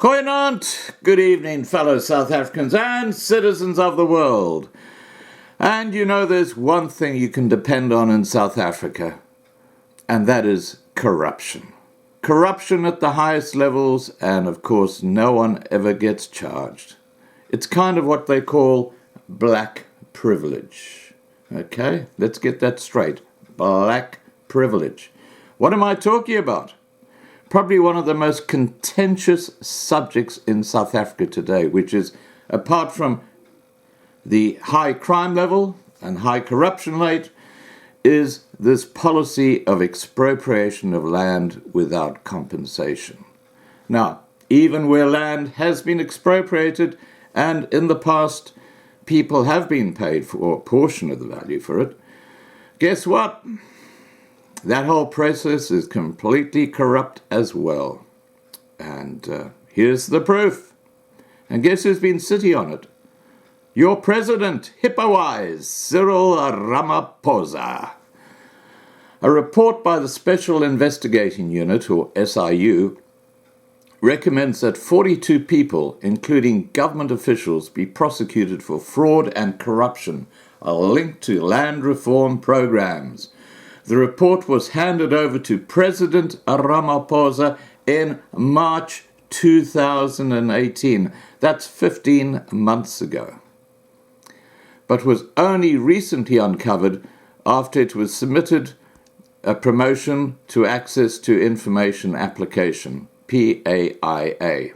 Goeienaand, good evening, fellow South Africans and citizens of the world. And you know there's one thing you can depend on in South Africa, and that is corruption. Corruption at the highest levels, and of course no one ever gets charged. It's kind of what they call black privilege. Okay, let's get that straight. Black privilege. What am I talking about? Probably one of the most contentious subjects in South Africa today, which is, apart from the high crime level and high corruption rate, is this policy of expropriation of land without compensation. Now, even where land has been expropriated, and in the past people have been paid for a portion of the value for it, guess what? That whole process is completely corrupt as well. And here's the proof. And guess who's been sitting on it? Your president, hippo-wise, Cyril Ramaphosa. A report by the Special Investigating Unit, or SIU, recommends that 42 people, including government officials, be prosecuted for fraud and corruption linked to land reform programs. The report was handed over to President Ramaphosa in March 2018. That's 15 months ago. But was only recently uncovered after it was submitted a promotion to access to information application, PAIA.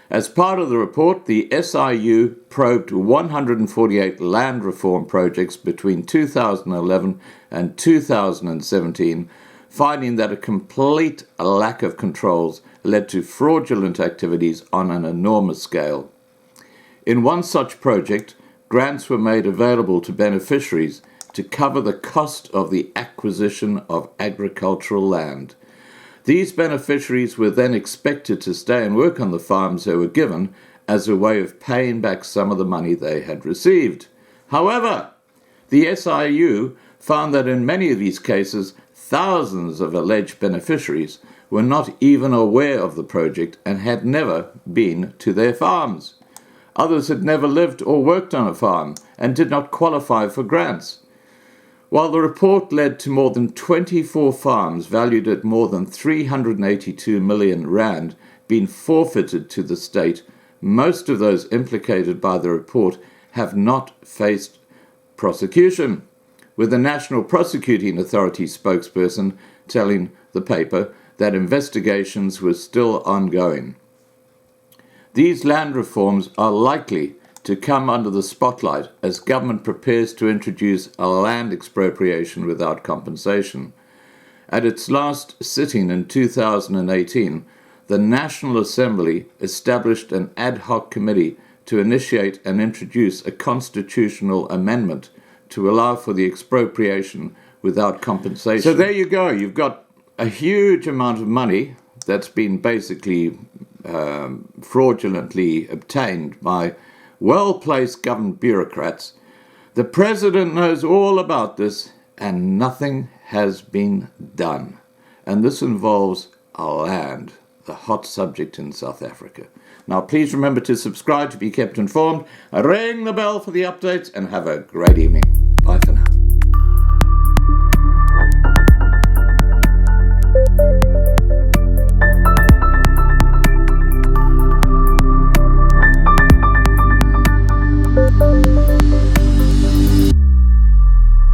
As part of the report, the SIU probed 148 land reform projects between 2011 and 2017, finding that a complete lack of controls led to fraudulent activities on an enormous scale. In one such project, grants were made available to beneficiaries to cover the cost of the acquisition of agricultural land. These beneficiaries were then expected to stay and work on the farms they were given as a way of paying back some of the money they had received. However, the SIU found that in many of these cases, thousands of alleged beneficiaries were not even aware of the project and had never been to their farms. Others had never lived or worked on a farm and did not qualify for grants. While the report led to more than 24 farms valued at more than 382 million rand being forfeited to the state, most of those implicated by the report have not faced prosecution, with the National Prosecuting Authority spokesperson telling the paper that investigations were still ongoing. These land reforms are likely to come under the spotlight as government prepares to introduce a land expropriation without compensation. At its last sitting in 2018, the National Assembly established an ad hoc committee to initiate and introduce a constitutional amendment to allow for the expropriation without compensation. So there you go. You've got a huge amount of money that's been basically fraudulently obtained by well-placed government bureaucrats. The president knows all about this and nothing has been done. And this involves our land, the hot subject in South Africa. Now please remember to subscribe to be kept informed, ring the bell for the updates, and have a great evening.